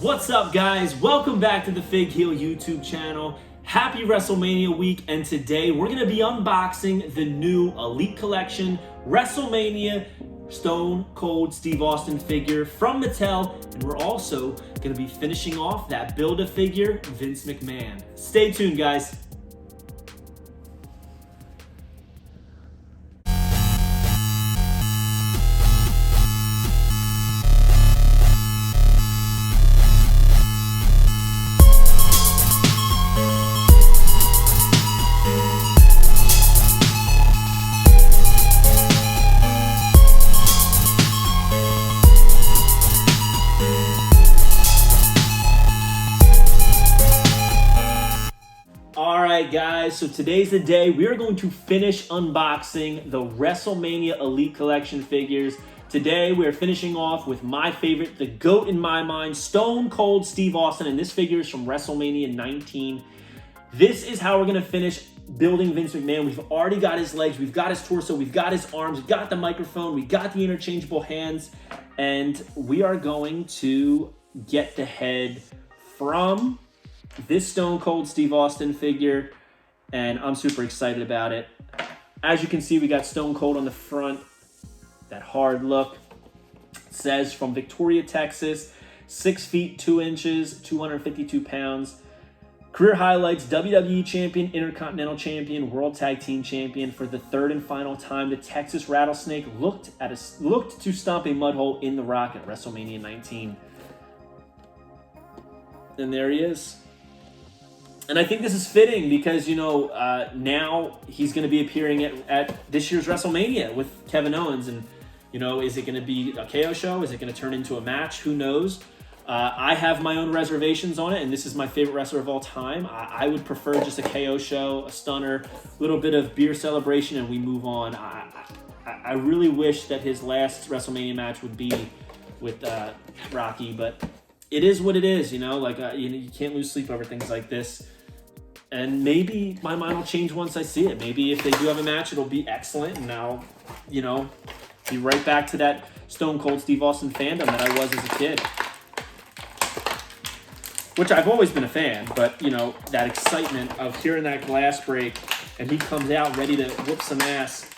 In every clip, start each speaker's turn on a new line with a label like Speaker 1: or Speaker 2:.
Speaker 1: What's up, guys? Welcome back to the Fig Heel YouTube channel. Happy WrestleMania week, and today we're going to be unboxing the new Elite Collection WrestleMania Stone Cold Steve Austin figure from Mattel, and we're also going to be finishing off that Build-A-Figure Vince McMahon. Stay tuned, guys. Alright guys, so today's the day we are going to finish unboxing the WrestleMania Elite Collection figures. Today we are finishing off with my favorite, the GOAT in my mind, Stone Cold Steve Austin, and this figure is from WrestleMania 19. This is how we're going to finish building Vince McMahon. We've already got his legs, we've got his torso, we've got his arms, we've got the microphone, we've got the interchangeable hands, and we are going to get the head from this Stone Cold Steve Austin figure, and I'm super excited about it. As you can see, we got Stone Cold on the front, that hard look. It says from Victoria, Texas, 6 feet 2 inches, 252 pounds. Career highlights: WWE Champion, Intercontinental Champion, World Tag Team Champion. For the third and final time, the Texas Rattlesnake looked to stomp a mud hole in the Rock at WrestleMania 19. And there he is. And I think this is fitting because, you know, now he's going to be appearing at this year's WrestleMania with Kevin Owens. And, you know, is it going to be a KO show? Is it going to turn into a match? Who knows? I have my own reservations on it, and this is my favorite wrestler of all time. I would prefer just a KO show, a stunner, a little bit of beer celebration, and we move on. I really wish that his last WrestleMania match would be with Rocky, but it is what it is, you know? Like, you can't lose sleep over things like this. And maybe my mind will change once I see it. Maybe if they do have a match, it'll be excellent, and I'll, you know, be right back to that Stone Cold Steve Austin fandom that I was as a kid. Which I've always been a fan, but, you know, that excitement of hearing that glass break and he comes out ready to whoop some ass.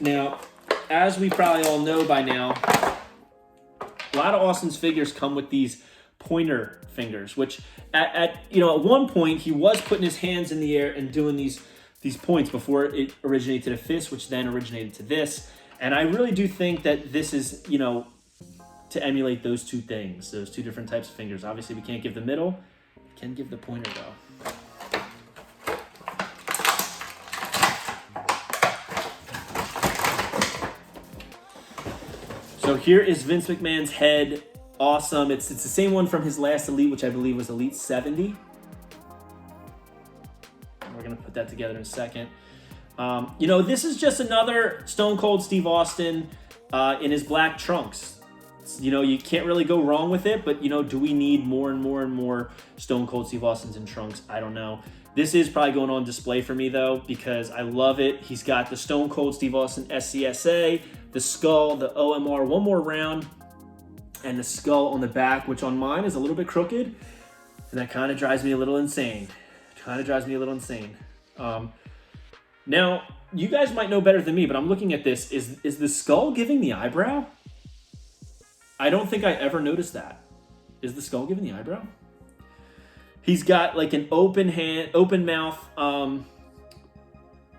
Speaker 1: Now, as we probably all know by now, a lot of Austin's figures come with these pointer fingers, which at one point he was putting his hands in the air and doing these points before it originated to the fist, which then originated to this. And I really do think that this is, you know, to emulate those two things, those two different types of fingers. Obviously, we can't give the middle, we can give the pointer though. So here is Vince McMahon's head. Awesome. It's the same one from his last Elite, which I believe was Elite 70. We're going to put that together in a second. You know, this is just another Stone Cold Steve Austin in his black trunks. You know, you can't really go wrong with it, but, you know, do we need more and more and more Stone Cold Steve Austins in trunks? I don't know. This is probably going on display for me, though, because I love it. He's got the Stone Cold Steve Austin SCSA, the skull, the OMR, one more round, and the skull on the back, which on mine is a little bit crooked, and that kind of drives me a little insane. Now, you guys might know better than me, but I'm looking at this. Is the skull giving the eyebrow? I don't think I ever noticed that. Is the skull giving the eyebrow? He's got like an open mouth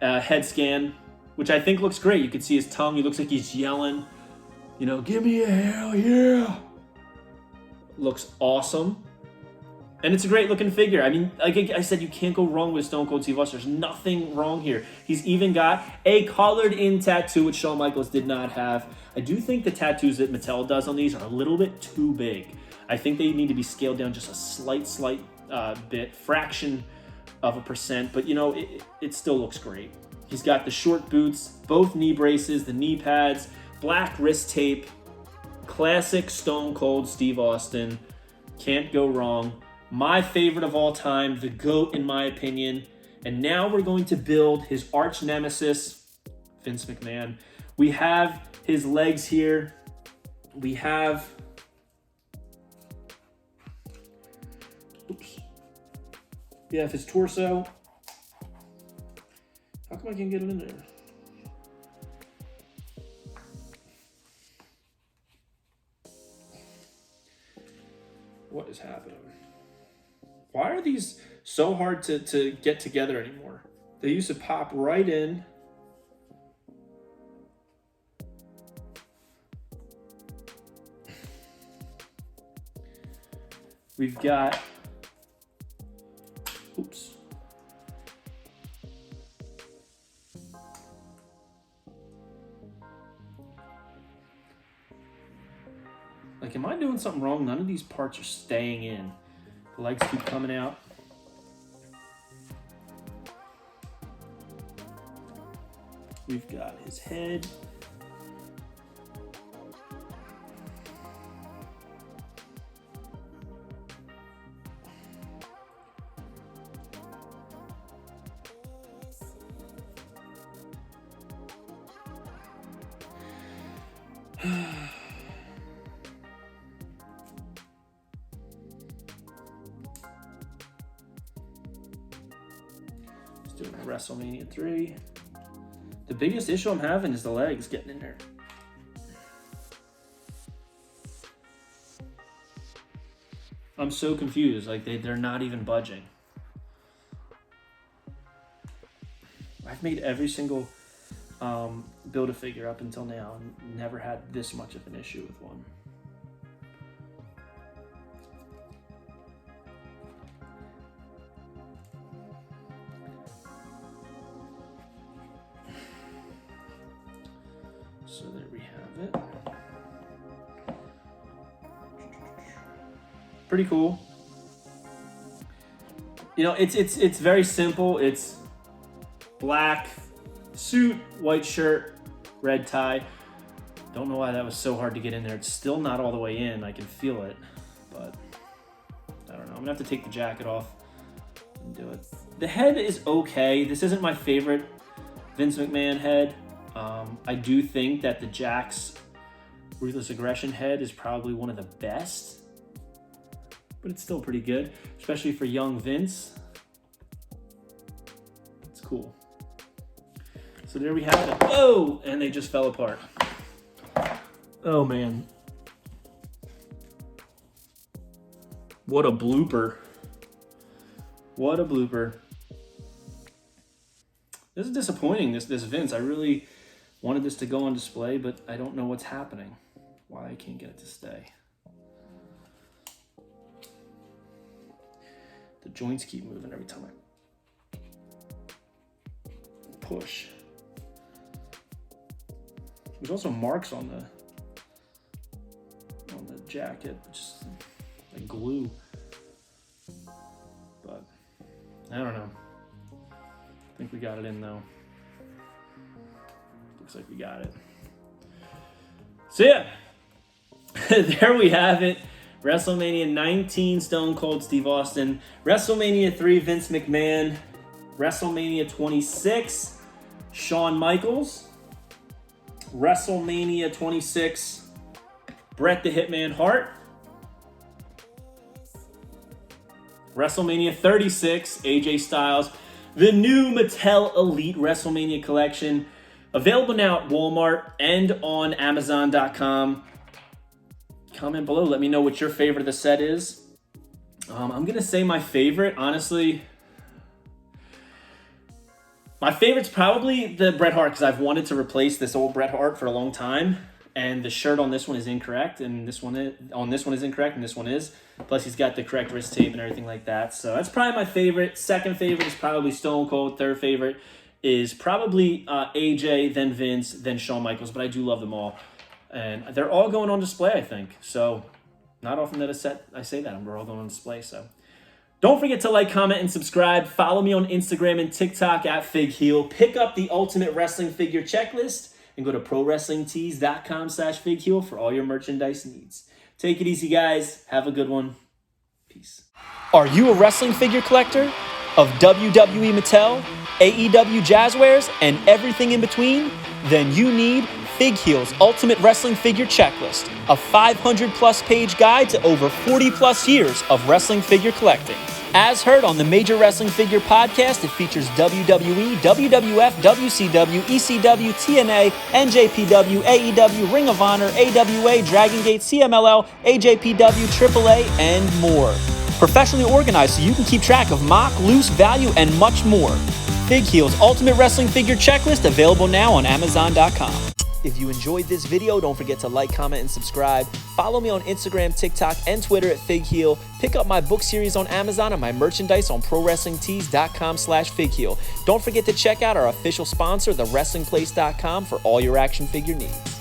Speaker 1: head scan, which I think looks great. You can see his tongue. He looks like he's yelling, you know, give me a hell yeah. Looks awesome. And it's a great looking figure. I mean, like I said, you can't go wrong with Stone Cold Steve Austin. There's nothing wrong here. He's even got a colored in tattoo, which Shawn Michaels did not have. I do think the tattoos that Mattel does on these are a little bit too big. I think they need to be scaled down just a slight bit, fraction of a percent, but you know, it still looks great. He's got the short boots, both knee braces, the knee pads, black wrist tape, classic Stone Cold Steve Austin. Can't go wrong. My favorite of all time, the GOAT in my opinion. And now we're going to build his arch nemesis Vince McMahon. We have his legs here. We have... Oops. We have his torso. How come I can't get it in there? What is happening? Why are these so hard to get together anymore? They used to pop right in. We've got, oops. Like, am I doing something wrong? None of these parts are staying in. The legs keep coming out. We've got his head. Let's do it WrestleMania 3. The biggest issue I'm having is the legs getting in there. I'm so confused. Like, they're not even budging. I've made every single Build-A-Figure up until now and never had this much of an issue with one. So there we have it. Pretty cool. You know, it's very simple. It's black suit, white shirt, red tie. Don't know why that was so hard to get in there. It's still not all the way in. I can feel it, but I don't know. I'm gonna have to take the jacket off and do it. The head is okay. This isn't my favorite Vince McMahon head. I do think that the Jax Ruthless Aggression head is probably one of the best, but it's still pretty good, especially for young Vince. It's cool. So there we have it. Oh, and they just fell apart. Oh man. What a blooper. What a blooper. This is disappointing, this Vince. I really wanted this to go on display, but I don't know what's happening. Why I can't get it to stay. The joints keep moving every time I push. There's also marks on the jacket, just like glue. But I don't know. I think we got it in though. Looks like we got it. So yeah, there we have it. WrestleMania 19, Stone Cold Steve Austin. WrestleMania 3, Vince McMahon. WrestleMania 26, Shawn Michaels. WrestleMania 26, Bret the Hitman Hart. WrestleMania 36, AJ Styles. The new Mattel Elite WrestleMania collection. Available now at Walmart and on Amazon.com. Comment below. Let me know what your favorite of the set is. I'm going to say my favorite, honestly. My favorite's probably the Bret Hart, because I've wanted to replace this old Bret Hart for a long time. And the shirt on this one is incorrect, and this one is incorrect, and this one is. Plus, he's got the correct wrist tape and everything like that. So that's probably my favorite. Second favorite is probably Stone Cold. Third favorite is probably AJ, then Vince, then Shawn Michaels. But I do love them all. And they're all going on display, I think. So not often that I say that. We're all going on display. So don't forget to like, comment, and subscribe. Follow me on Instagram and TikTok at FigHeel. Pick up the Ultimate Wrestling Figure Checklist and go to ProWrestlingTees.com/FigHeel for all your merchandise needs. Take it easy, guys. Have a good one. Peace. Are you a wrestling figure collector?
Speaker 2: of WWE Mattel, AEW Jazzwares, and everything in between, then you need Fig Heel's Ultimate Wrestling Figure Checklist, a 500-plus page guide to over 40-plus years of wrestling figure collecting. As heard on the Major Wrestling Figure podcast, it features WWE, WWF, WCW, ECW, TNA, NJPW, AEW, Ring of Honor, AWA, Dragon Gate, CMLL, AJPW, AAA, and more. Professionally organized so you can keep track of mock, loose, value, and much more. Fig Heel's Ultimate Wrestling Figure Checklist, available now on Amazon.com. If you enjoyed this video, don't forget to like, comment, and subscribe. Follow me on Instagram, TikTok, and Twitter at FigHeel. Pick up my book series on Amazon and my merchandise on ProWrestlingTees.com/FigHeel. Don't forget to check out our official sponsor, TheWrestlingPlace.com, for all your action figure needs.